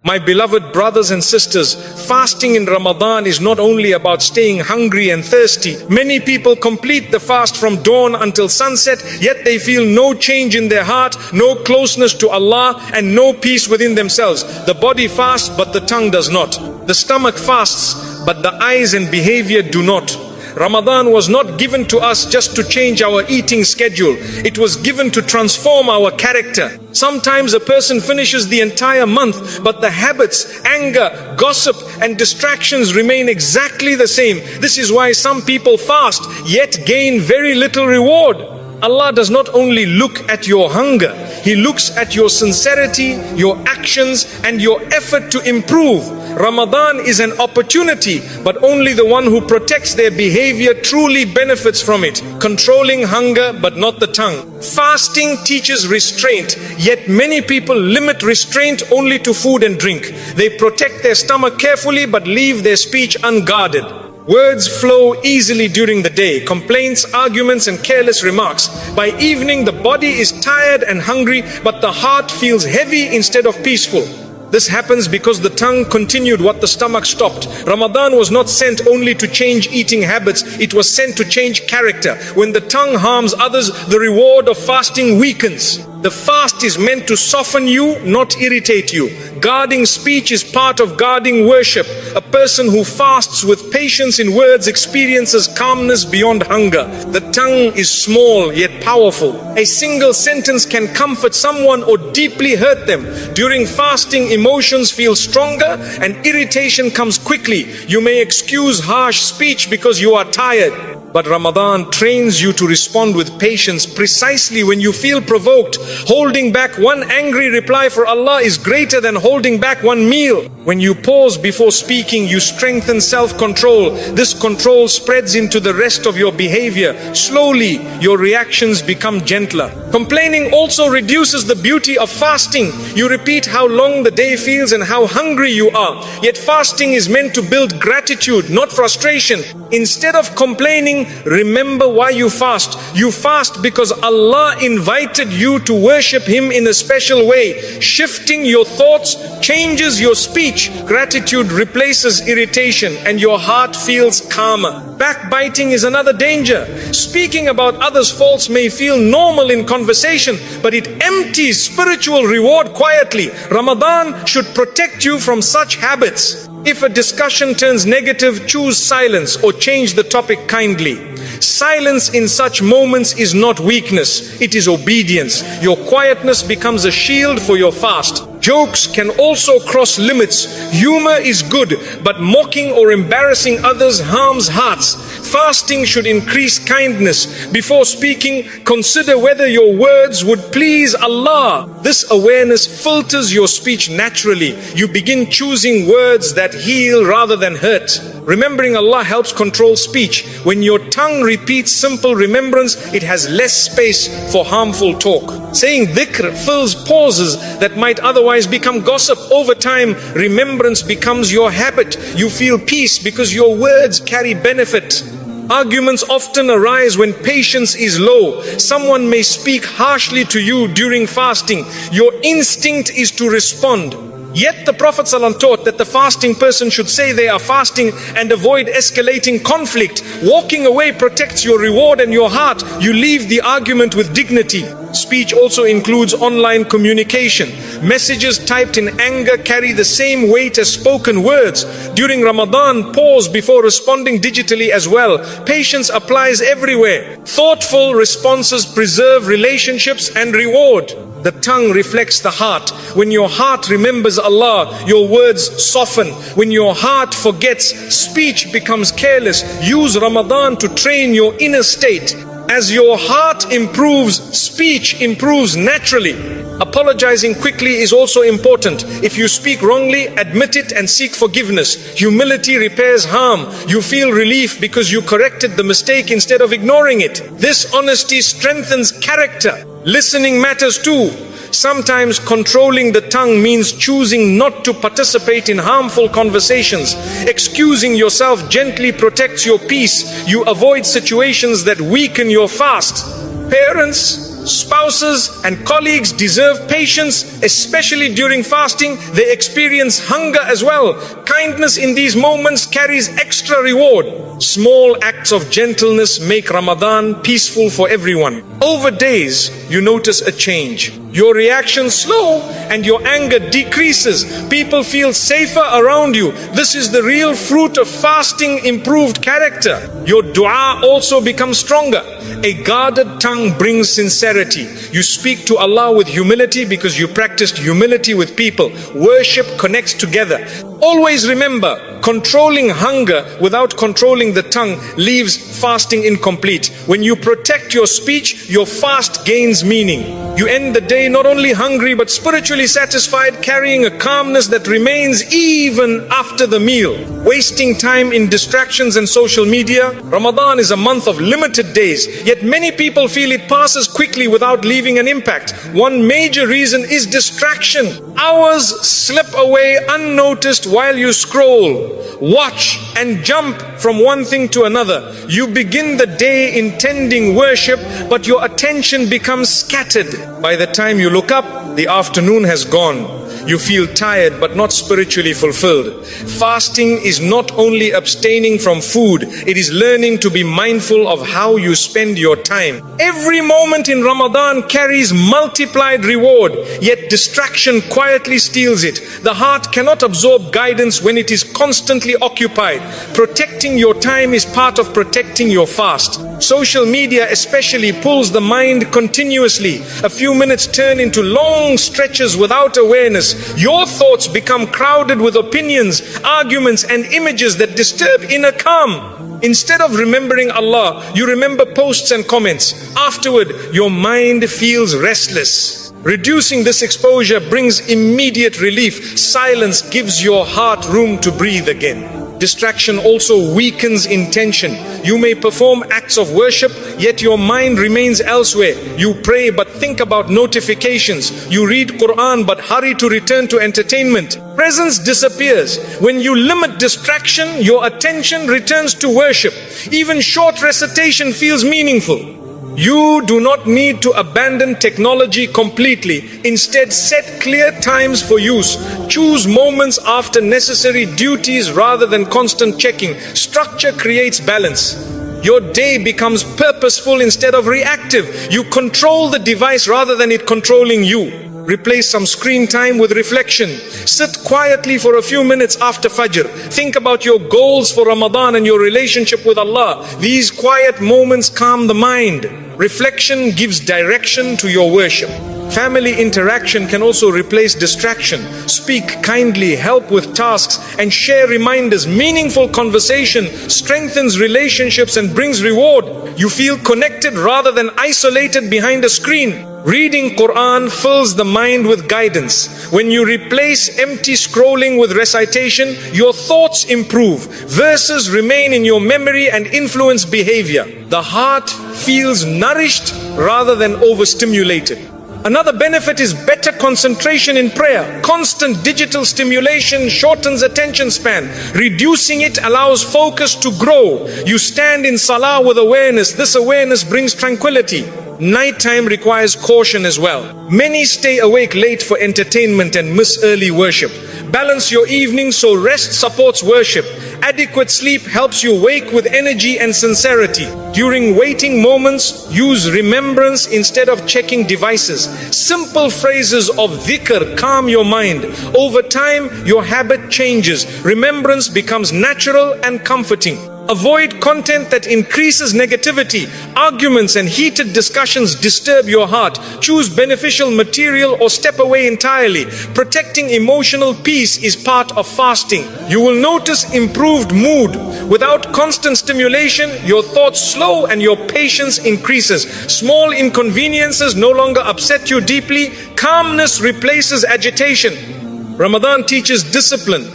My beloved brothers and sisters, fasting in Ramadan is not only about staying hungry and thirsty. Many people complete the fast from dawn until sunset, yet they feel no change in their heart, no closeness to Allah, and no peace within themselves. The body fasts, but the tongue does not. The stomach fasts, but the eyes and behavior do not. Ramadan was not given to us just to change our eating schedule. It was given to transform our character. Sometimes a person finishes the entire month, but the habits, anger, gossip, and distractions remain exactly the same. This is why some people fast, yet gain very little reward. Allah does not only look at your hunger, He looks at your sincerity, your actions, and your effort to improve. Ramadan is an opportunity, but only the one who protects their behavior truly benefits from it. Controlling hunger, but not the tongue. Fasting teaches restraint, yet many people limit restraint only to food and drink. They protect their stomach carefully, but leave their speech unguarded. Words flow easily during the day, complaints, arguments, and careless remarks. By evening, the body is tired and hungry, but the heart feels heavy instead of peaceful. This happens because the tongue continued what the stomach stopped. Ramadan was not sent only to change eating habits, it was sent to change character. When the tongue harms others, the reward of fasting weakens. The fast is meant to soften you, not irritate you. Guarding speech is part of guarding worship. A person who fasts with patience in words experiences calmness beyond hunger. The tongue is small yet powerful. A single sentence can comfort someone or deeply hurt them. During fasting, emotions feel stronger and irritation comes quickly. You may excuse harsh speech because you are tired. But Ramadan trains you to respond with patience precisely when you feel provoked. Holding back one angry reply for Allah is greater than holding back one meal. When you pause before speaking, you strengthen self-control. This control spreads into the rest of your behavior. Slowly, your reactions become gentler. Complaining also reduces the beauty of fasting. You repeat how long the day feels and how hungry you are. Yet fasting is meant to build gratitude, not frustration. Instead of complaining, remember why you fast. You fast because Allah invited you to worship Him in a special way. Shifting your thoughts changes your speech. Gratitude replaces irritation and your heart feels calmer. Backbiting is another danger. Speaking about others' faults may feel normal in conversation, but it empties spiritual reward quietly. Ramadan should protect you from such habits. If a discussion turns negative, choose silence or change the topic kindly. Silence in such moments is not weakness, it is obedience. Your quietness becomes a shield for your fast. Jokes can also cross limits. Humor is good, but mocking or embarrassing others harms hearts. Fasting should increase kindness. Before speaking, consider whether your words would please Allah. This awareness filters your speech naturally. You begin choosing words that heal rather than hurt. Remembering Allah helps control speech. When your tongue repeats simple remembrance, it has less space for harmful talk. Saying dhikr fills pauses that might otherwise become gossip. Over time, remembrance becomes your habit. You feel peace because your words carry benefit. Arguments often arise when patience is low. Someone may speak harshly to you during fasting. Your instinct is to respond. Yet the Prophet ﷺ taught that the fasting person should say they are fasting and avoid escalating conflict. Walking away protects your reward and your heart. You leave the argument with dignity. Speech also includes online communication. Messages typed in anger carry the same weight as spoken words. During Ramadan, pause before responding digitally as well. Patience applies everywhere. Thoughtful responses preserve relationships and reward. The tongue reflects the heart. When your heart remembers Allah, your words soften. When your heart forgets, speech becomes careless. Use Ramadan to train your inner state. As your heart improves, speech improves naturally. Apologizing quickly is also important. If you speak wrongly, admit it and seek forgiveness. Humility repairs harm. You feel relief because you corrected the mistake instead of ignoring it. This honesty strengthens character. Listening matters too. Sometimes controlling the tongue means choosing not to participate in harmful conversations. Excusing yourself gently protects your peace. You avoid situations that weaken your fast. Parents, spouses, and colleagues deserve patience, especially during fasting. They experience hunger as well. Kindness in these moments carries extra reward. Small acts of gentleness make Ramadan peaceful for everyone. Over days, you notice a change. Your reaction slow and your anger decreases. People feel safer around you. This is the real fruit of fasting, improved character. Your dua also becomes stronger. A guarded tongue brings sincerity. You speak to Allah with humility because you practiced humility with people. Worship connects together. Always remember, controlling hunger without controlling the tongue leaves fasting incomplete. When you protect your speech, your fast gains meaning. You end the day not only hungry but spiritually satisfied, carrying a calmness that remains even after the meal. Wasting time in distractions and social media. Ramadan is a month of limited days, yet many people feel it passes quickly without leaving an impact. One major reason is distraction. Hours slip away unnoticed while you scroll, watch, and jump from one thing to another. You begin the day intending worship, but your attention becomes scattered. By the time you look up, the afternoon has gone. You feel tired but not spiritually fulfilled. Fasting is not only abstaining from food, it is learning to be mindful of how you spend your time. Every moment in Ramadan carries multiplied reward, yet distraction quietly steals it. The heart cannot absorb guidance when it is constantly occupied. Protecting your time is part of protecting your fast. Social media especially pulls the mind continuously. A few minutes turn into long stretches without awareness. Your thoughts become crowded with opinions, arguments, and images that disturb inner calm. Instead of remembering Allah, you remember posts and comments. Afterward, your mind feels restless. Reducing this exposure brings immediate relief. Silence gives your heart room to breathe again. Distraction also weakens intention. You may perform acts of worship, yet your mind remains elsewhere. You pray but think about notifications. You read Qur'an but hurry to return to entertainment. Presence disappears. When you limit distraction, your attention returns to worship. Even short recitation feels meaningful. You do not need to abandon technology completely. Instead, set clear times for use. Choose moments after necessary duties rather than constant checking. Structure creates balance. Your day becomes purposeful instead of reactive. You control the device rather than it controlling you. Replace some screen time with reflection. Sit quietly for a few minutes after Fajr. Think about your goals for Ramadan and your relationship with Allah. These quiet moments calm the mind. Reflection gives direction to your worship. Family interaction can also replace distraction. Speak kindly, help with tasks, and share reminders. Meaningful conversation strengthens relationships and brings reward. You feel connected rather than isolated behind a screen. Reading Qur'an fills the mind with guidance. When you replace empty scrolling with recitation, your thoughts improve. Verses remain in your memory and influence behavior. The heart feels nourished rather than overstimulated. Another benefit is better concentration in prayer. Constant digital stimulation shortens attention span. Reducing it allows focus to grow. You stand in Salah with awareness. This awareness brings tranquility. Nighttime requires caution as well. Many stay awake late for entertainment and miss early worship. Balance your evening so rest supports worship. Adequate sleep helps you wake with energy and sincerity. During waiting moments, use remembrance instead of checking devices. Simple phrases of dhikr calm your mind. Over time, your habit changes. Remembrance becomes natural and comforting. Avoid content that increases negativity. Arguments and heated discussions disturb your heart. Choose beneficial material or step away entirely. Protecting emotional peace is part of fasting. You will notice improved mood. Without constant stimulation, your thoughts slow and your patience increases. Small inconveniences no longer upset you deeply. Calmness replaces agitation. Ramadan teaches discipline.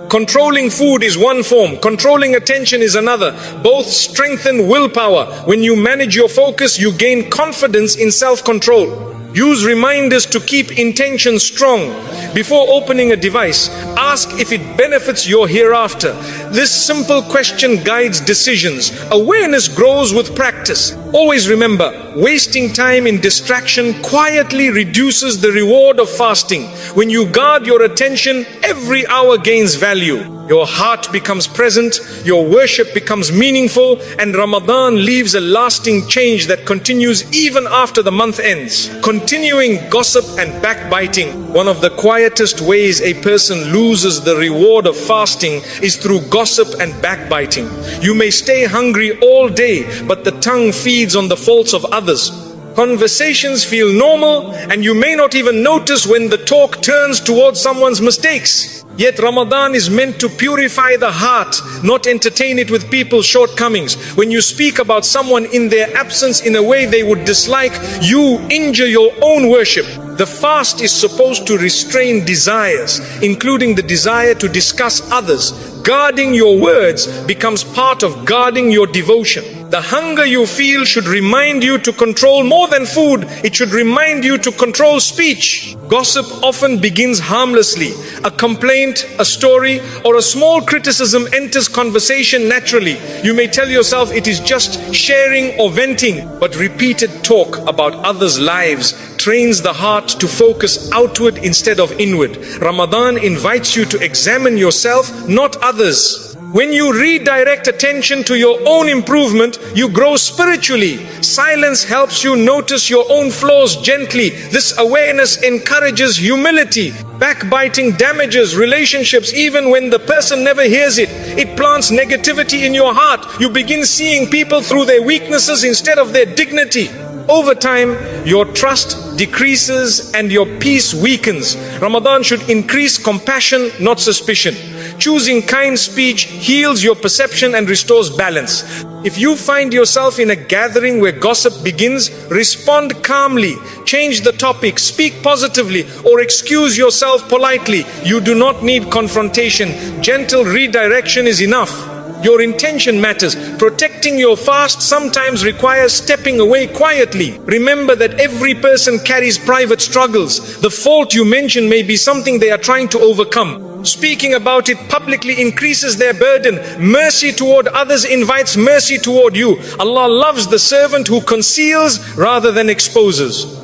Controlling food is one form, controlling attention is another. Both strengthen willpower. When you manage your focus, you gain confidence in self-control. Use reminders to keep intention strong. Before opening a device, ask if it benefits your hereafter. This simple question guides decisions. Awareness grows with practice. Always remember, wasting time in distraction quietly reduces the reward of fasting. When you guard your attention, every hour gains value. Your heart becomes present, your worship becomes meaningful, and Ramadan leaves a lasting change that continues even after the month ends. Continuing gossip and backbiting. One of the quietest ways a person loses the reward of fasting is through gossip and backbiting. You may stay hungry all day, but the tongue feeds on the faults of others. Conversations feel normal, and you may not even notice when the talk turns towards someone's mistakes. Yet Ramadan is meant to purify the heart, not entertain it with people's shortcomings. When you speak about someone in their absence in a way they would dislike, you injure your own worship. The fast is supposed to restrain desires, including the desire to discuss others. Guarding your words becomes part of guarding your devotion. The hunger you feel should remind you to control more than food. It should remind you to control speech. Gossip often begins harmlessly. A complaint, a story, or a small criticism enters conversation naturally. You may tell yourself it is just sharing or venting, but repeated talk about others' lives trains the heart to focus outward instead of inward. Ramadan invites you to examine yourself, not others. When you redirect attention to your own improvement, you grow spiritually. Silence helps you notice your own flaws gently. This awareness encourages humility. Backbiting damages relationships even when the person never hears it. It plants negativity in your heart. You begin seeing people through their weaknesses instead of their dignity. Over time, your trust decreases and your peace weakens. Ramadan should increase compassion, not suspicion. Choosing kind speech heals your perception and restores balance. If you find yourself in a gathering where gossip begins, respond calmly, change the topic, speak positively, or excuse yourself politely. You do not need confrontation. Gentle redirection is enough. Your intention matters. Protecting your fast sometimes requires stepping away quietly. Remember that every person carries private struggles. The fault you mention may be something they are trying to overcome. Speaking about it publicly increases their burden. Mercy toward others invites mercy toward you. Allah loves the servant who conceals rather than exposes.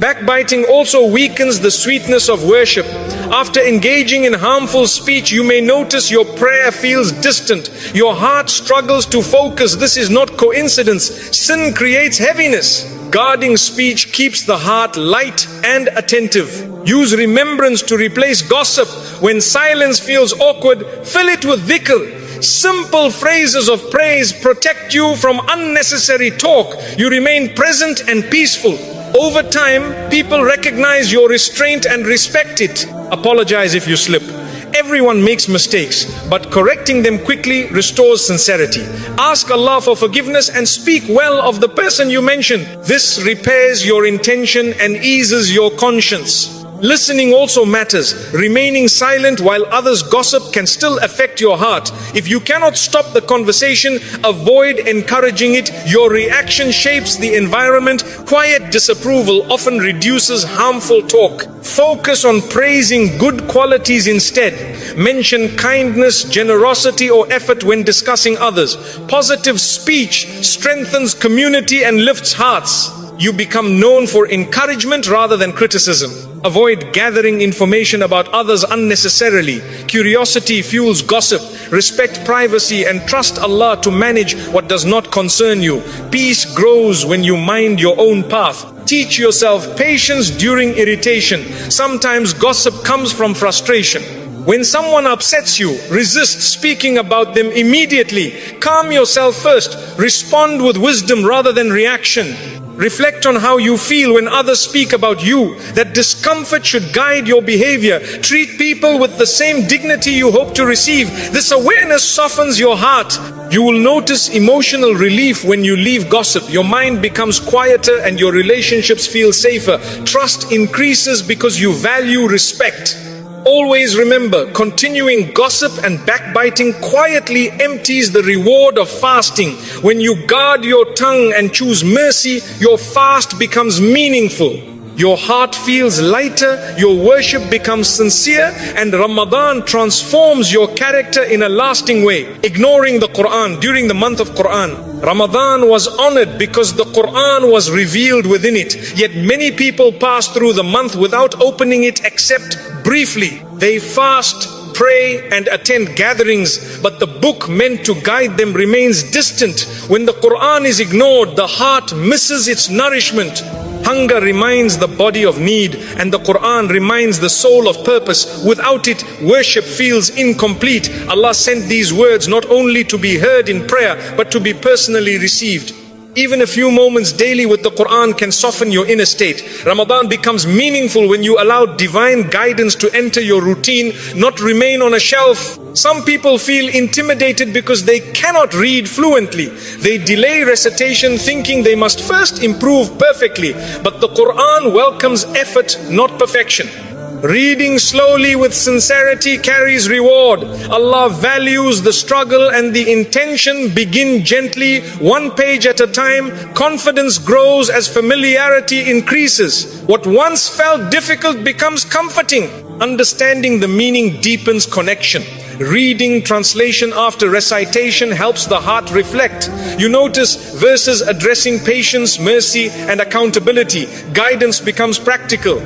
Backbiting also weakens the sweetness of worship. After engaging in harmful speech, you may notice your prayer feels distant. Your heart struggles to focus. This is not coincidence. Sin creates heaviness. Guarding speech keeps the heart light and attentive. Use remembrance to replace gossip. When silence feels awkward, fill it with dhikr. Simple phrases of praise protect you from unnecessary talk. You remain present and peaceful. Over time, people recognize your restraint and respect it. Apologize if you slip. Everyone makes mistakes, but correcting them quickly restores sincerity. Ask Allah for forgiveness and speak well of the person you mentioned. This repairs your intention and eases your conscience. Listening also matters. Remaining silent while others gossip can still affect your heart. If you cannot stop the conversation, avoid encouraging it. Your reaction shapes the environment. Quiet disapproval often reduces harmful talk. Focus on praising good qualities instead. Mention kindness, generosity, or effort when discussing others. Positive speech strengthens community and lifts hearts. You become known for encouragement rather than criticism. Avoid gathering information about others unnecessarily. Curiosity fuels gossip. Respect privacy and trust Allah to manage what does not concern you. Peace grows when you mind your own path. Teach yourself patience during irritation. Sometimes gossip comes from frustration. When someone upsets you, resist speaking about them immediately. Calm yourself first. Respond with wisdom rather than reaction. Reflect on how you feel when others speak about you. That discomfort should guide your behavior. Treat people with the same dignity you hope to receive. This awareness softens your heart. You will notice emotional relief when you leave gossip. Your mind becomes quieter and your relationships feel safer. Trust increases because you value respect. Always remember, continuing gossip and backbiting quietly empties the reward of fasting. When you guard your tongue and choose mercy, your fast becomes meaningful. Your heart feels lighter, your worship becomes sincere, and Ramadan transforms your character in a lasting way. Ignoring the Qur'an during the month of Qur'an. Ramadan was honored because the Qur'an was revealed within it. Yet many people pass through the month without opening it except briefly. They fast, pray and attend gatherings, but the book meant to guide them remains distant. When the Qur'an is ignored, the heart misses its nourishment. Hunger reminds the body of need, and the Qur'an reminds the soul of purpose. Without it, worship feels incomplete. Allah sent these words not only to be heard in prayer, but to be personally received. Even a few moments daily with the Qur'an can soften your inner state. Ramadan becomes meaningful when you allow divine guidance to enter your routine, not remain on a shelf. Some people feel intimidated because they cannot read fluently. They delay recitation thinking they must first improve perfectly. But the Qur'an welcomes effort, not perfection. Reading slowly with sincerity carries reward. Allah values the struggle and the intention. Begin gently, one page at a time. Confidence grows as familiarity increases. What once felt difficult becomes comforting. Understanding the meaning deepens connection. Reading translation after recitation helps the heart reflect. You notice verses addressing patience, mercy and accountability. Guidance becomes practical.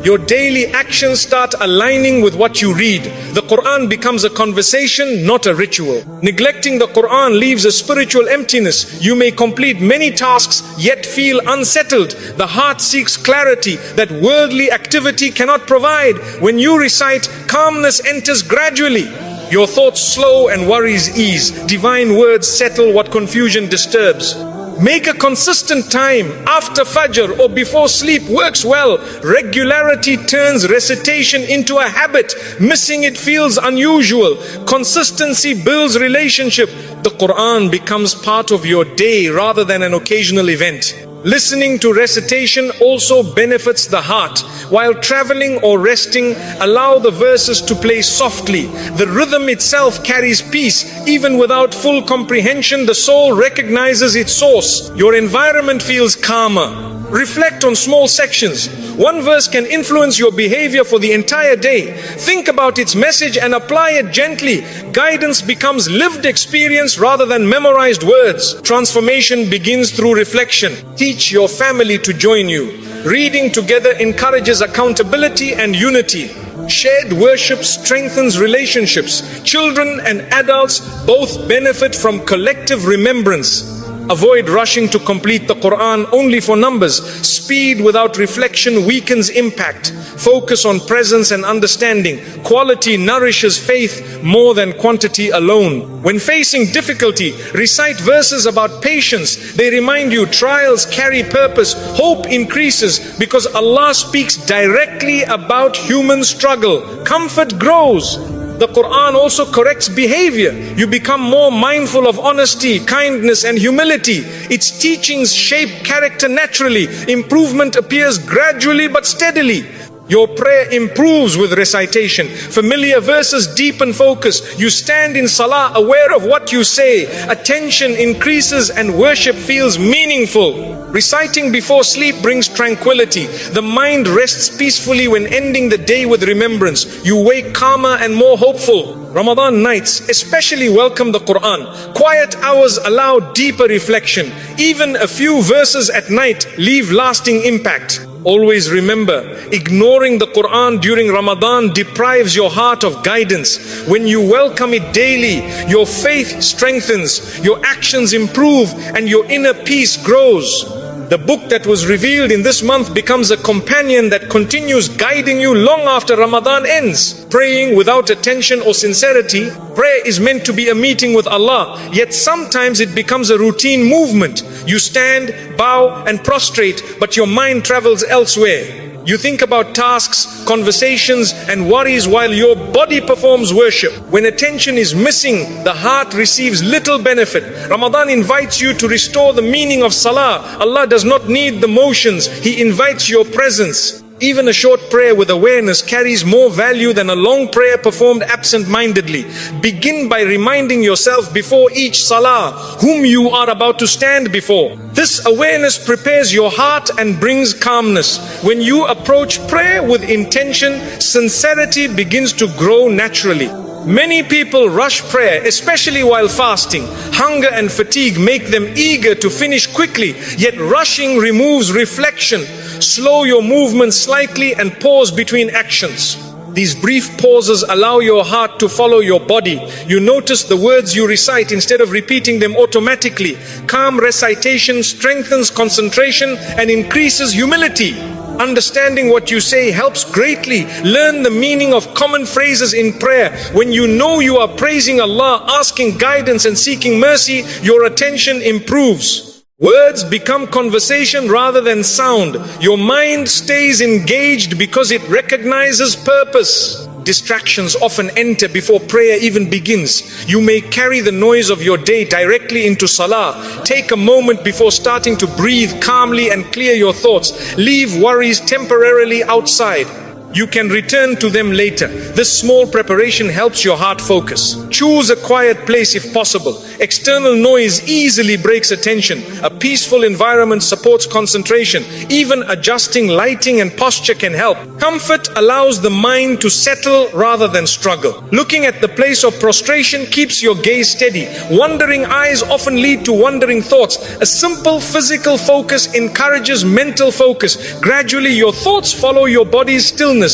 Your daily actions start aligning with what you read. The Qur'an becomes a conversation, not a ritual. Neglecting the Qur'an leaves a spiritual emptiness. You may complete many tasks, yet feel unsettled. The heart seeks clarity that worldly activity cannot provide. When you recite, calmness enters gradually. Your thoughts slow and worries ease. Divine words settle what confusion disturbs. Make a consistent time. After Fajr or before sleep works well. Regularity turns recitation into a habit. Missing it feels unusual. Consistency builds relationship. The Qur'an becomes part of your day rather than an occasional event. Listening to recitation also benefits the heart. While traveling or resting, allow the verses to play softly. The rhythm itself carries peace. Even without full comprehension, the soul recognizes its source. Your environment feels calmer. Reflect on small sections. One verse can influence your behavior for the entire day. Think about its message and apply it gently. Guidance becomes lived experience rather than memorized words. Transformation begins through reflection. Teach your family to join you. Reading together encourages accountability and unity. Shared worship strengthens relationships. Children and adults both benefit from collective remembrance. Avoid rushing to complete the Qur'an only for numbers. Speed without reflection weakens impact. Focus on presence and understanding. Quality nourishes faith more than quantity alone. When facing difficulty, recite verses about patience. They remind you trials carry purpose. Hope increases because Allah speaks directly about human struggle. Comfort grows. The Qur'an also corrects behavior. You become more mindful of honesty, kindness and humility. Its teachings shape character naturally. Improvement appears gradually but steadily. Your prayer improves with recitation. Familiar verses deepen focus. You stand in Salah aware of what you say. Attention increases and worship feels meaningful. Reciting before sleep brings tranquility. The mind rests peacefully when ending the day with remembrance. You wake calmer and more hopeful. Ramadan nights especially welcome the Qur'an. Quiet hours allow deeper reflection. Even a few verses at night leave lasting impact. Always remember, ignoring the Qur'an during Ramadan deprives your heart of guidance. When you welcome it daily, your faith strengthens, your actions improve, and your inner peace grows. The book that was revealed in this month becomes a companion that continues guiding you long after Ramadan ends. Praying without attention or sincerity, prayer is meant to be a meeting with Allah, yet sometimes it becomes a routine movement. You stand, bow and prostrate, but your mind travels elsewhere. You think about tasks, conversations and worries while your body performs worship. When attention is missing, the heart receives little benefit. Ramadan invites you to restore the meaning of Salah. Allah does not need the motions, He invites your presence. Even a short prayer with awareness carries more value than a long prayer performed absent-mindedly. Begin by reminding yourself before each salah whom you are about to stand before. This awareness prepares your heart and brings calmness. When you approach prayer with intention, sincerity begins to grow naturally. Many people rush prayer, especially while fasting. Hunger and fatigue make them eager to finish quickly, yet rushing removes reflection. Slow your movements slightly and pause between actions. These brief pauses allow your heart to follow your body. You notice the words you recite instead of repeating them automatically. Calm recitation strengthens concentration and increases humility. Understanding what you say helps greatly. Learn the meaning of common phrases in prayer. When you know you are praising Allah, asking guidance and seeking mercy, your attention improves. Words become conversation rather than sound. Your mind stays engaged because it recognizes purpose. Distractions often enter before prayer even begins. You may carry the noise of your day directly into salah. Take a moment before starting to breathe calmly and clear your thoughts. Leave worries temporarily outside. You can return to them later. This small preparation helps your heart focus. Choose a quiet place if possible. External noise easily breaks attention. A peaceful environment supports concentration. Even adjusting lighting and posture can help. Comfort allows the mind to settle rather than struggle. Looking at the place of prostration keeps your gaze steady. Wandering eyes often lead to wandering thoughts. A simple physical focus encourages mental focus. Gradually, your thoughts follow your body's stillness.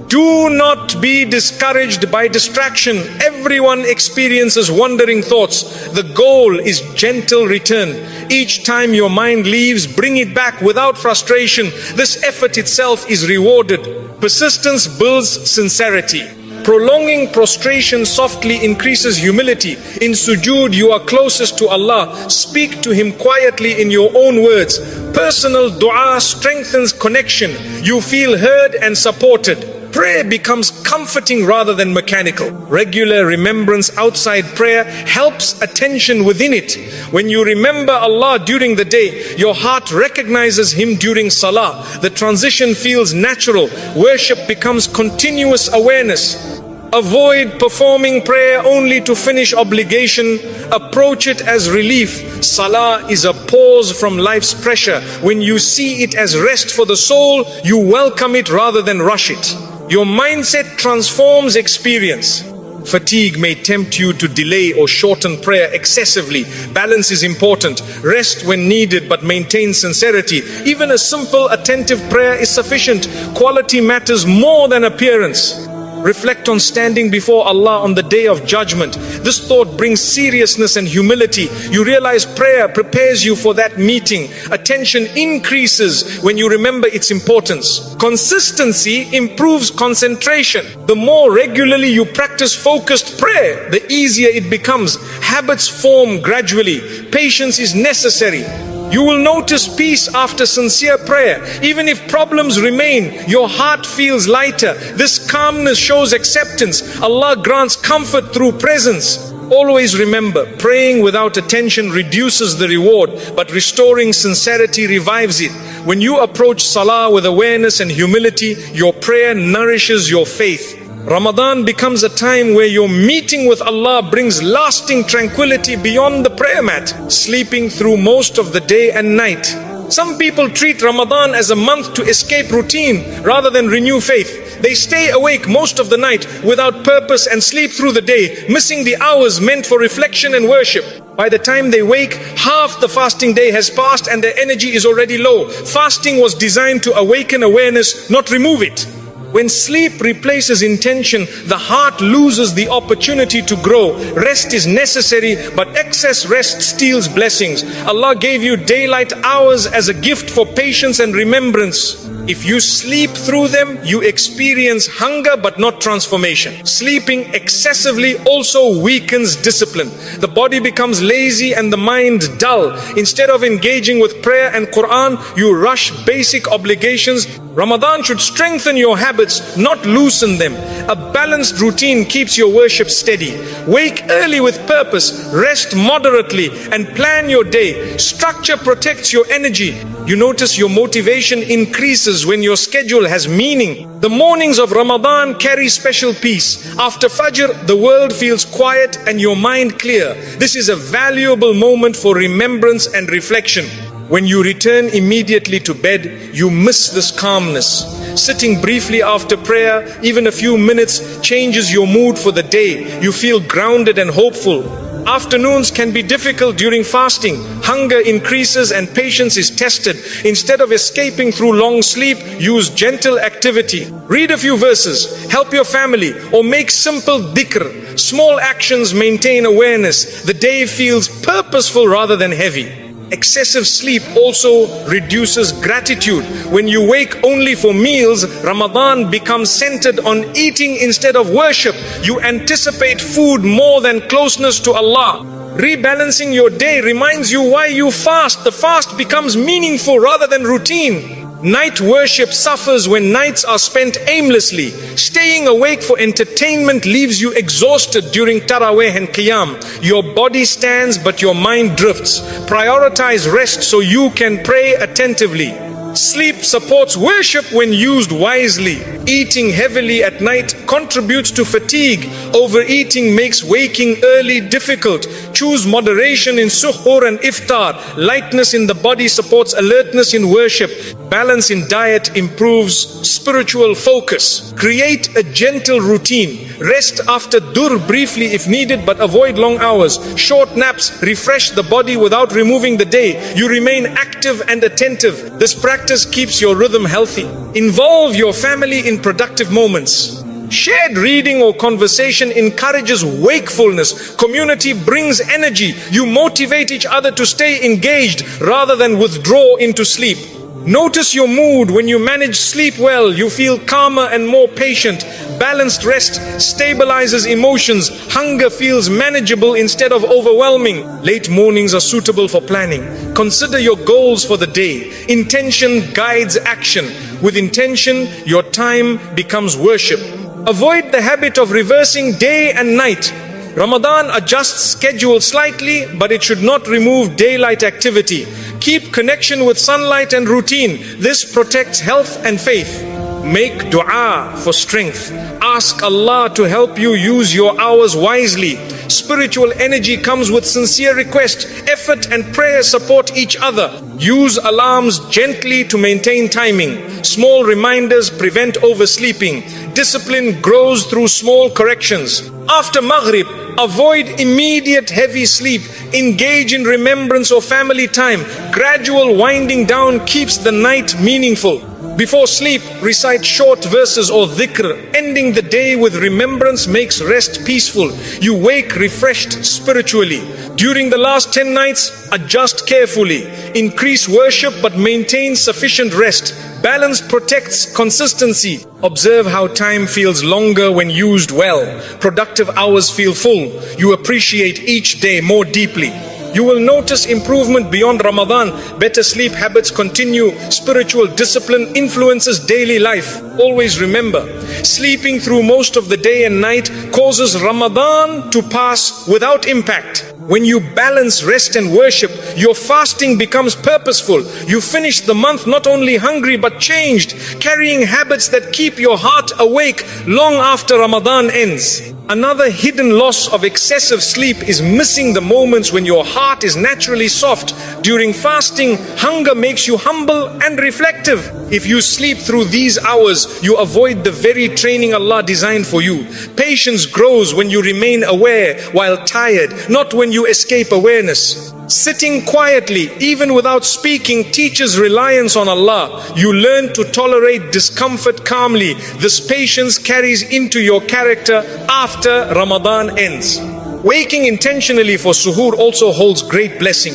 Do not be discouraged by distraction. Everyone experiences wandering thoughts. The goal is gentle return. Each time your mind leaves, bring it back without frustration. This effort itself is rewarded. Persistence builds sincerity. Prolonging prostration softly increases humility. In sujood, you are closest to Allah. Speak to Him quietly in your own words. Personal dua strengthens connection. You feel heard and supported. Prayer becomes comforting rather than mechanical. Regular remembrance outside prayer helps attention within it. When you remember Allah during the day, your heart recognizes Him during salah. The transition feels natural. Worship becomes continuous awareness. Avoid performing prayer only to finish obligation. Approach it as relief. Salah is a pause from life's pressure. When you see it as rest for the soul, you welcome it rather than rush it. Your mindset transforms experience. Fatigue may tempt you to delay or shorten prayer excessively. Balance is important. Rest when needed, but maintain sincerity. Even a simple, attentive prayer is sufficient. Quality matters more than appearance. Reflect on standing before Allah on the day of judgment. This thought brings seriousness and humility. You realize prayer prepares you for that meeting. Attention increases when you remember its importance. Consistency improves concentration. The more regularly you practice focused prayer, the easier it becomes. Habits form gradually. Patience is necessary. You will notice peace after sincere prayer. Even if problems remain, your heart feels lighter. This calmness shows acceptance. Allah grants comfort through presence. Always remember, praying without attention reduces the reward, but restoring sincerity revives it. When you approach salah with awareness and humility, your prayer nourishes your faith. Ramadan becomes a time where your meeting with Allah brings lasting tranquility beyond the prayer mat, sleeping through most of the day and night. Some people treat Ramadan as a month to escape routine rather than renew faith. They stay awake most of the night without purpose and sleep through the day, missing the hours meant for reflection and worship. By the time they wake, half the fasting day has passed and their energy is already low. Fasting was designed to awaken awareness, not remove it. When sleep replaces intention, the heart loses the opportunity to grow. Rest is necessary, but excess rest steals blessings. Allah gave you daylight hours as a gift for patience and remembrance. If you sleep through them, you experience hunger but not transformation. Sleeping excessively also weakens discipline. The body becomes lazy and the mind dull. Instead of engaging with prayer and Qur'an, you rush basic obligations. Ramadan should strengthen your habits, not loosen them. A balanced routine keeps your worship steady. Wake early with purpose, rest moderately, and plan your day. Structure protects your energy. You notice your motivation increases when your schedule has meaning. The mornings of Ramadan carry special peace. After Fajr, the world feels quiet and your mind clear. This is a valuable moment for remembrance and reflection. When you return immediately to bed, you miss this calmness. Sitting briefly after prayer, even a few minutes, changes your mood for the day. You feel grounded and hopeful. Afternoons can be difficult during fasting. Hunger increases and patience is tested. Instead of escaping through long sleep, use gentle activity. Read a few verses, help your family, or make simple dhikr. Small actions maintain awareness. The day feels purposeful rather than heavy. Excessive sleep also reduces gratitude. When you wake only for meals, Ramadan becomes centered on eating instead of worship. You anticipate food more than closeness to Allah. Rebalancing your day reminds you why you fast. The fast becomes meaningful rather than routine. Night worship suffers when nights are spent aimlessly. Staying awake for entertainment leaves you exhausted during Taraweeh and Qiyam. Your body stands but your mind drifts. Prioritize rest so you can pray attentively. Sleep supports worship when used wisely. Eating heavily at night contributes to fatigue. Overeating makes waking early difficult. Choose moderation in suhoor and iftar. Lightness in the body supports alertness in worship. Balance in diet improves spiritual focus. Create a gentle routine. Rest after dur briefly if needed, but avoid long hours. Short naps refresh the body without removing the day. You remain active and attentive. This practice keeps your rhythm healthy. Involve your family in productive moments. Shared reading or conversation encourages wakefulness. Community brings energy. You motivate each other to stay engaged rather than withdraw into sleep. Notice your mood. When you manage sleep well, you feel calmer and more patient. Balanced rest stabilizes emotions. Hunger feels manageable instead of overwhelming. Late mornings are suitable for planning. Consider your goals for the day. Intention guides action. With intention, your time becomes worship. Avoid the habit of reversing day and night. Ramadan adjusts schedule slightly, but it should not remove daylight activity. Keep connection with sunlight and routine. This protects health and faith. Make dua for strength. Ask Allah to help you use your hours wisely. Spiritual energy comes with sincere request. Effort and prayer support each other. Use alarms gently to maintain timing. Small reminders prevent oversleeping. Discipline grows through small corrections. After Maghrib, avoid immediate heavy sleep. Engage in remembrance or family time. Gradual winding down keeps the night meaningful. Before sleep, recite short verses or dhikr. Ending the day with remembrance makes rest peaceful. You wake refreshed spiritually. During the last 10 nights, adjust carefully. Increase worship but maintain sufficient rest. Balance protects consistency. Observe how time feels longer when used well. Productive hours feel full. You appreciate each day more deeply. You will notice improvement beyond Ramadan. Better sleep habits continue. Spiritual discipline influences daily life. Always remember, sleeping through most of the day and night causes Ramadan to pass without impact. When you balance rest and worship, your fasting becomes purposeful. You finish the month not only hungry but changed, carrying habits that keep your heart awake long after Ramadan ends. Another hidden loss of excessive sleep is missing the moments when your heart is naturally soft. During fasting, hunger makes you humble and reflective. If you sleep through these hours, you avoid the very training Allah designed for you. Patience grows when you remain aware while tired, not when you escape awareness. Sitting quietly, even without speaking, teaches reliance on Allah. You learn to tolerate discomfort calmly. This patience carries into your character after Ramadan ends. Waking intentionally for suhoor also holds great blessing.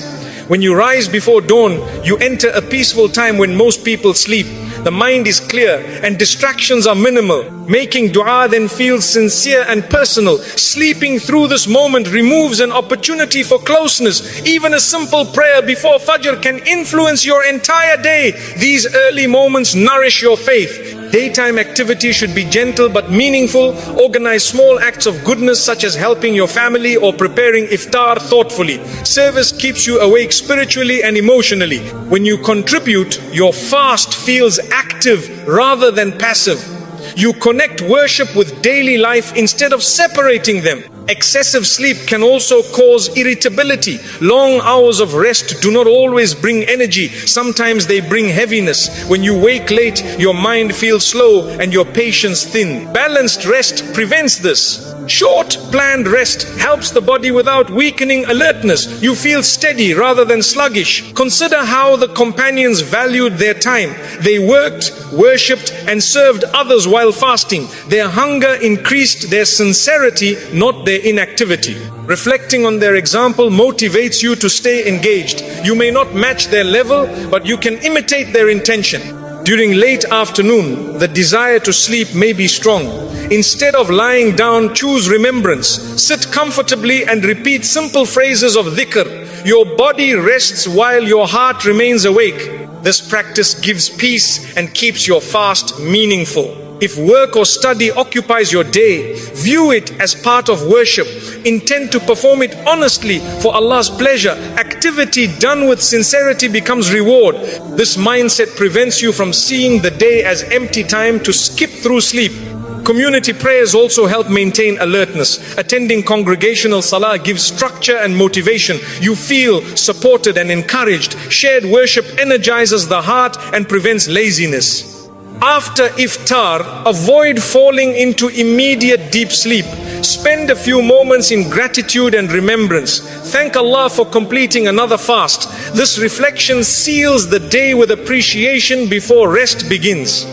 When you rise before dawn, you enter a peaceful time when most people sleep. The mind is clear and distractions are minimal. Making dua then feels sincere and personal. Sleeping through this moment removes an opportunity for closeness. Even a simple prayer before Fajr can influence your entire day. These early moments nourish your faith. Daytime activity should be gentle but meaningful. Organize small acts of goodness such as helping your family or preparing iftar thoughtfully. Service keeps you awake spiritually and emotionally. When you contribute, your fast feels active rather than passive. You connect worship with daily life instead of separating them. Excessive sleep can also cause irritability. Long hours of rest do not always bring energy. Sometimes they bring heaviness. When you wake late, your mind feels slow and your patience thin. Balanced rest prevents this. Short, planned rest helps the body without weakening alertness. You feel steady rather than sluggish. Consider how the companions valued their time. They worked, worshipped, and served others while fasting. Their hunger increased their sincerity, not their inactivity. Reflecting on their example motivates you to stay engaged. You may not match their level, but you can imitate their intention. During late afternoon, the desire to sleep may be strong. Instead of lying down, choose remembrance. Sit comfortably and repeat simple phrases of dhikr. Your body rests while your heart remains awake. This practice gives peace and keeps your fast meaningful. If work or study occupies your day, view it as part of worship. Intend to perform it honestly for Allah's pleasure. Activity done with sincerity becomes reward. This mindset prevents you from seeing the day as empty time to skip through sleep. Community prayers also help maintain alertness. Attending congregational Salah gives structure and motivation. You feel supported and encouraged. Shared worship energizes the heart and prevents laziness. After iftar, avoid falling into immediate deep sleep. Spend a few moments in gratitude and remembrance. Thank Allah for completing another fast. This reflection seals the day with appreciation before rest begins.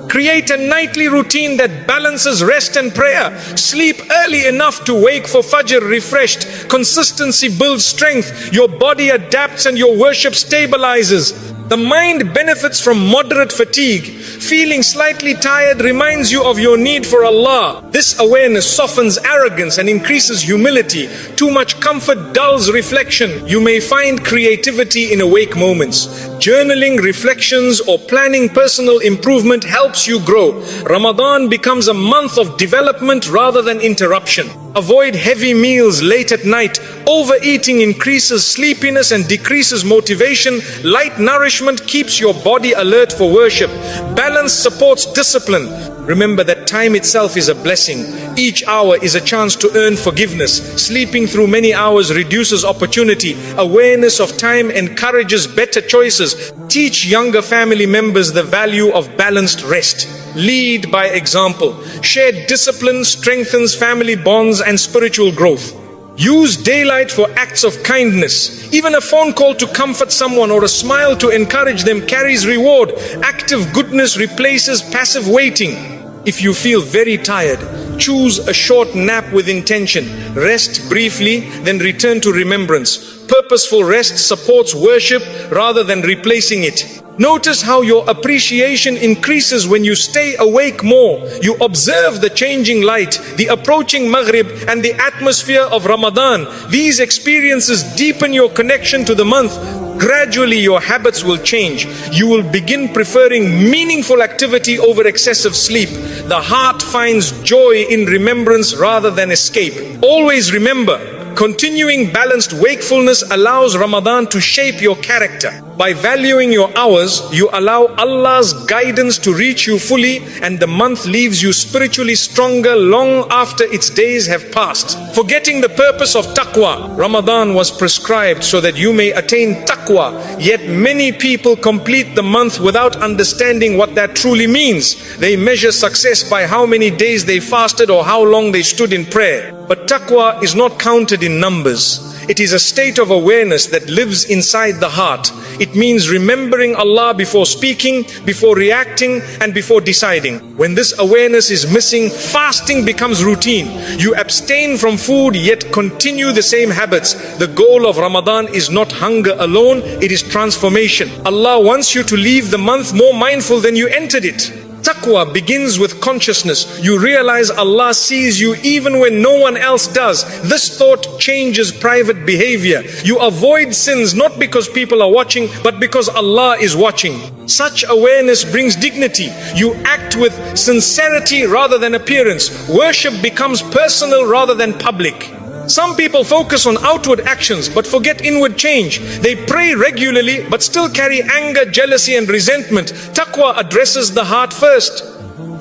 Create a nightly routine that balances rest and prayer. Sleep early enough to wake for Fajr refreshed. Consistency builds strength. Your body adapts and your worship stabilizes. The mind benefits from moderate fatigue. Feeling slightly tired reminds you of your need for Allah. This awareness softens arrogance and increases humility. Too much comfort dulls reflection. You may find creativity in awake moments. Journaling, reflections, or planning personal improvement helps you grow. Ramadan becomes a month of development rather than interruption. Avoid heavy meals late at night. Overeating increases sleepiness and decreases motivation. Light nourishment keeps your body alert for worship. Balance supports discipline. Remember that time itself is a blessing. Each hour is a chance to earn forgiveness. Sleeping through many hours reduces opportunity. Awareness of time encourages better choices. Teach younger family members the value of balanced rest. Lead by example. Shared discipline strengthens family bonds and spiritual growth. Use daylight for acts of kindness. Even a phone call to comfort someone or a smile to encourage them carries reward. Active goodness replaces passive waiting. If you feel very tired, choose a short nap with intention. Rest briefly, then return to remembrance. Purposeful rest supports worship rather than replacing it. Notice how your appreciation increases when you stay awake more. You observe the changing light, the approaching Maghrib, and the atmosphere of Ramadan. These experiences deepen your connection to the month. Gradually your habits will change. You will begin preferring meaningful activity over excessive sleep. The heart finds joy in remembrance rather than escape. Always remember, continuing balanced wakefulness allows Ramadan to shape your character. By valuing your hours, you allow Allah's guidance to reach you fully, and the month leaves you spiritually stronger long after its days have passed. Forgetting the purpose of taqwa, Ramadan was prescribed so that you may attain taqwa. Yet many people complete the month without understanding what that truly means. They measure success by how many days they fasted or how long they stood in prayer. But taqwa is not counted in numbers. It is a state of awareness that lives inside the heart. It means remembering Allah before speaking, before reacting, and before deciding. When this awareness is missing, fasting becomes routine. You abstain from food yet continue the same habits. The goal of Ramadan is not hunger alone, it is transformation. Allah wants you to leave the month more mindful than you entered it. Taqwa begins with consciousness. You realize Allah sees you even when no one else does. This thought changes private behavior. You avoid sins not because people are watching, but because Allah is watching. Such awareness brings dignity. You act with sincerity rather than appearance. Worship becomes personal rather than public. Some people focus on outward actions but forget inward change. They pray regularly but still carry anger, jealousy and resentment. Taqwa addresses the heart first.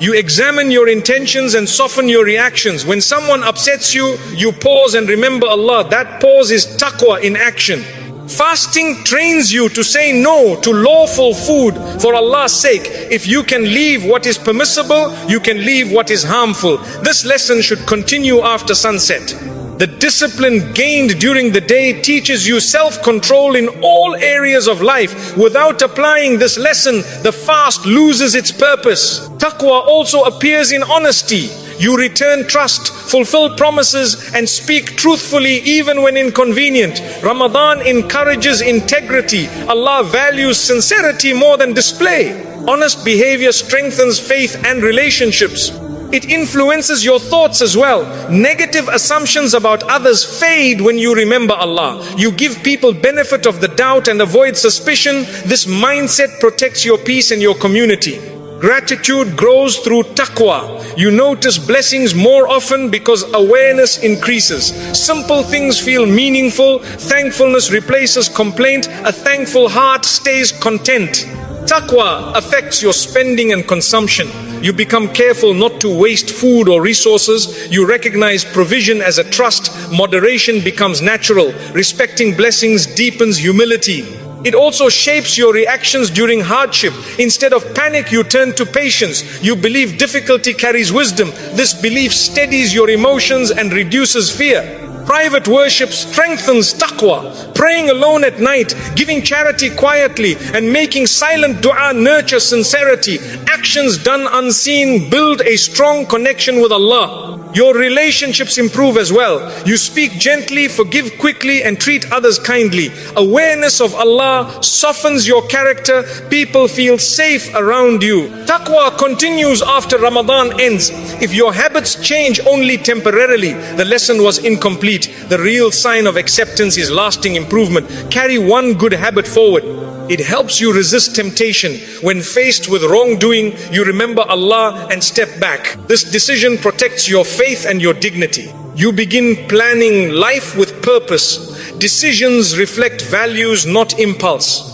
You examine your intentions and soften your reactions. When someone upsets you, you pause and remember Allah. That pause is taqwa in action. Fasting trains you to say no to lawful food for Allah's sake. If you can leave what is permissible, you can leave what is harmful. This lesson should continue after sunset. The discipline gained during the day teaches you self-control in all areas of life. Without applying this lesson, the fast loses its purpose. Taqwa also appears in honesty. You return trust, fulfill promises, and speak truthfully even when inconvenient. Ramadan encourages integrity. Allah values sincerity more than display. Honest behavior strengthens faith and relationships. It influences your thoughts as well. Negative assumptions about others fade when you remember Allah. You give people benefit of the doubt and avoid suspicion. This mindset protects your peace and your community. Gratitude grows through taqwa. You notice blessings more often because awareness increases. Simple things feel meaningful. Thankfulness replaces complaint. A thankful heart stays content. Taqwa affects your spending and consumption. You become careful not to waste food or resources. You recognize provision as a trust. Moderation becomes natural. Respecting blessings deepens humility. It also shapes your reactions during hardship. Instead of panic, you turn to patience. You believe difficulty carries wisdom. This belief steadies your emotions and reduces fear. Private worship strengthens taqwa. Praying alone at night, giving charity quietly, and making silent dua nurture sincerity. Actions done unseen build a strong connection with Allah. Your relationships improve as well. You speak gently, forgive quickly, and treat others kindly. Awareness of Allah softens your character. People feel safe around you. Taqwa continues after Ramadan ends. If your habits change only temporarily, the lesson was incomplete. The real sign of acceptance is lasting improvement. Carry one good habit forward. It helps you resist temptation. When faced with wrongdoing, you remember Allah and step back. This decision protects your faith and your dignity. You begin planning life with purpose. Decisions reflect values, not impulse.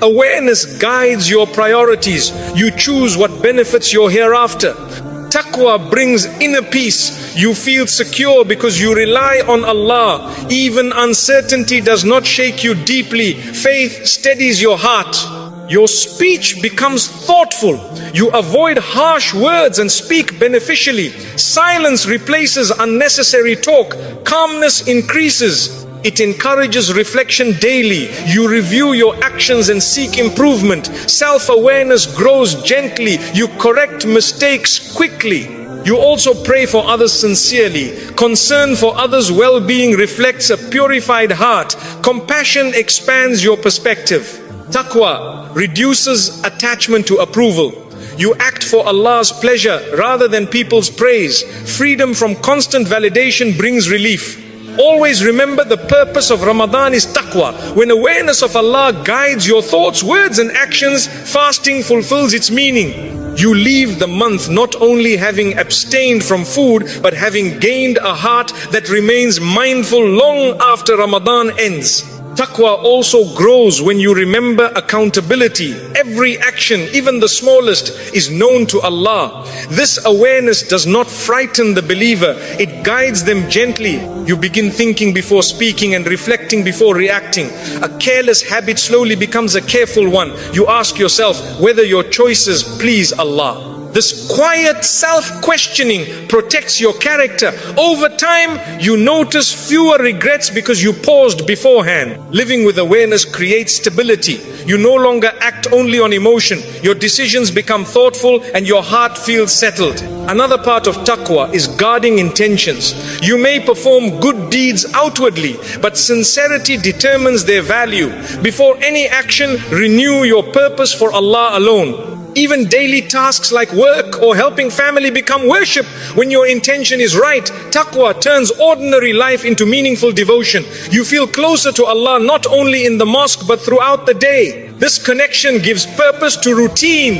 Awareness guides your priorities. You choose what benefits your hereafter. Taqwa brings inner peace. You feel secure because you rely on Allah. Even uncertainty does not shake you deeply. Faith steadies your heart. Your speech becomes thoughtful. You avoid harsh words and speak beneficially. Silence replaces unnecessary talk. Calmness increases. It encourages reflection daily. You review your actions and seek improvement. Self-awareness grows gently. You correct mistakes quickly. You also pray for others sincerely. Concern for others' well-being reflects a purified heart. Compassion expands your perspective. Taqwa reduces attachment to approval. You act for Allah's pleasure rather than people's praise. Freedom from constant validation brings relief. Always remember the purpose of Ramadan is taqwa. When awareness of Allah guides your thoughts, words and actions, fasting fulfills its meaning. You leave the month not only having abstained from food, but having gained a heart that remains mindful long after Ramadan ends. Taqwa also grows when you remember accountability. Every action, even the smallest, is known to Allah. This awareness does not frighten the believer. It guides them gently. You begin thinking before speaking and reflecting before reacting. A careless habit slowly becomes a careful one. You ask yourself whether your choices please Allah. This quiet self-questioning protects your character. Over time, you notice fewer regrets because you paused beforehand. Living with awareness creates stability. You no longer act only on emotion. Your decisions become thoughtful and your heart feels settled. Another part of taqwa is guarding intentions. You may perform good deeds outwardly, but sincerity determines their value. Before any action, renew your purpose for Allah alone. Even daily tasks like work or helping family become worship when your intention is right. Taqwa turns ordinary life into meaningful devotion. You feel closer to Allah not only in the mosque but throughout the day. This connection gives purpose to routine.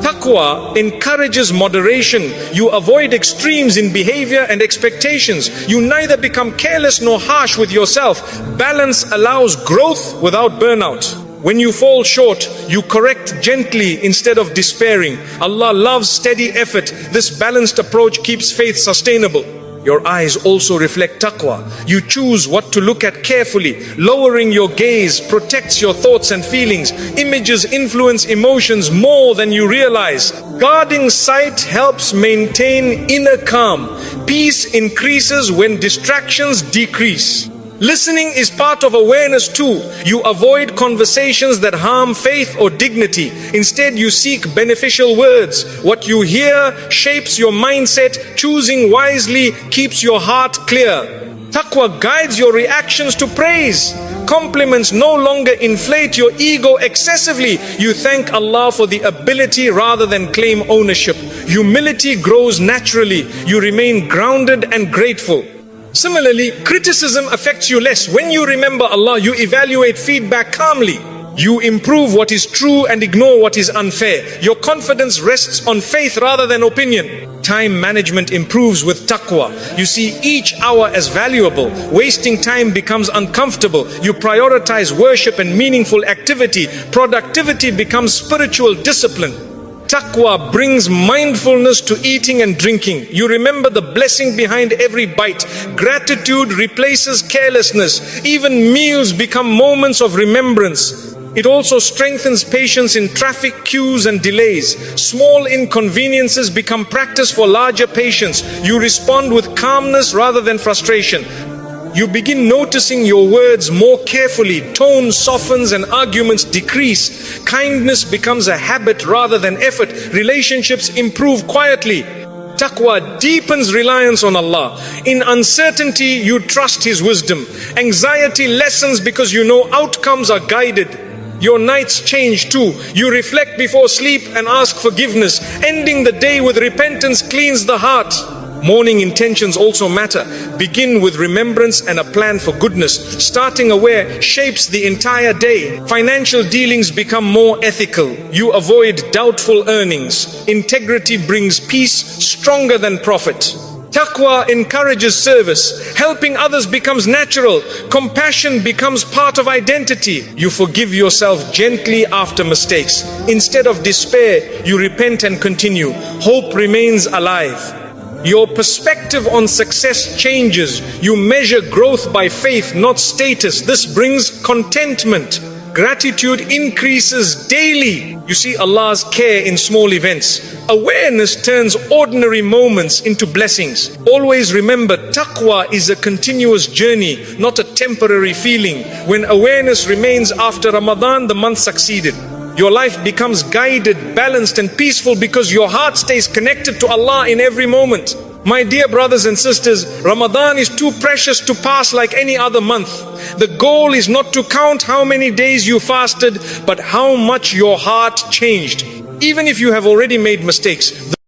Taqwa encourages moderation. You avoid extremes in behavior and expectations. You neither become careless nor harsh with yourself. Balance allows growth without burnout. When you fall short, you correct gently instead of despairing. Allah loves steady effort. This balanced approach keeps faith sustainable. Your eyes also reflect taqwa. You choose what to look at carefully. Lowering your gaze protects your thoughts and feelings. Images influence emotions more than you realize. Guarding sight helps maintain inner calm. Peace increases when distractions decrease. Listening is part of awareness too. You avoid conversations that harm faith or dignity. Instead, you seek beneficial words. What you hear shapes your mindset. Choosing wisely keeps your heart clear. Taqwa guides your reactions to praise. Compliments no longer inflate your ego excessively. You thank Allah for the ability rather than claim ownership. Humility grows naturally. You remain grounded and grateful. Similarly, criticism affects you less. When you remember Allah, you evaluate feedback calmly. You improve what is true and ignore what is unfair. Your confidence rests on faith rather than opinion. Time management improves with taqwa. You see each hour as valuable. Wasting time becomes uncomfortable. You prioritize worship and meaningful activity. Productivity becomes spiritual discipline. Taqwa brings mindfulness to eating and drinking. You remember the blessing behind every bite. Gratitude replaces carelessness. Even meals become moments of remembrance. It also strengthens patience in traffic queues and delays. Small inconveniences become practice for larger patience. You respond with calmness rather than frustration. You begin noticing your words more carefully. Tone softens and arguments decrease. Kindness becomes a habit rather than effort. Relationships improve quietly. Taqwa deepens reliance on Allah. In uncertainty, you trust His wisdom. Anxiety lessens because you know outcomes are guided. Your nights change too. You reflect before sleep and ask forgiveness. Ending the day with repentance cleans the heart. Morning intentions also matter. Begin with remembrance and a plan for goodness. Starting aware shapes the entire day. Financial dealings become more ethical. You avoid doubtful earnings. Integrity brings peace stronger than profit. Taqwa encourages service. Helping others becomes natural. Compassion becomes part of identity. You forgive yourself gently after mistakes. Instead of despair, you repent and continue. Hope remains alive. Your perspective on success changes. You measure growth by faith, not status. This brings contentment. Gratitude increases daily. You see Allah's care in small events. Awareness turns ordinary moments into blessings. Always remember, taqwa is a continuous journey, not a temporary feeling. When awareness remains after Ramadan, the month succeeded. Your life becomes guided, balanced and peaceful because your heart stays connected to Allah in every moment. My dear brothers and sisters, Ramadan is too precious to pass like any other month. The goal is not to count how many days you fasted, but how much your heart changed. Even if you have already made mistakes,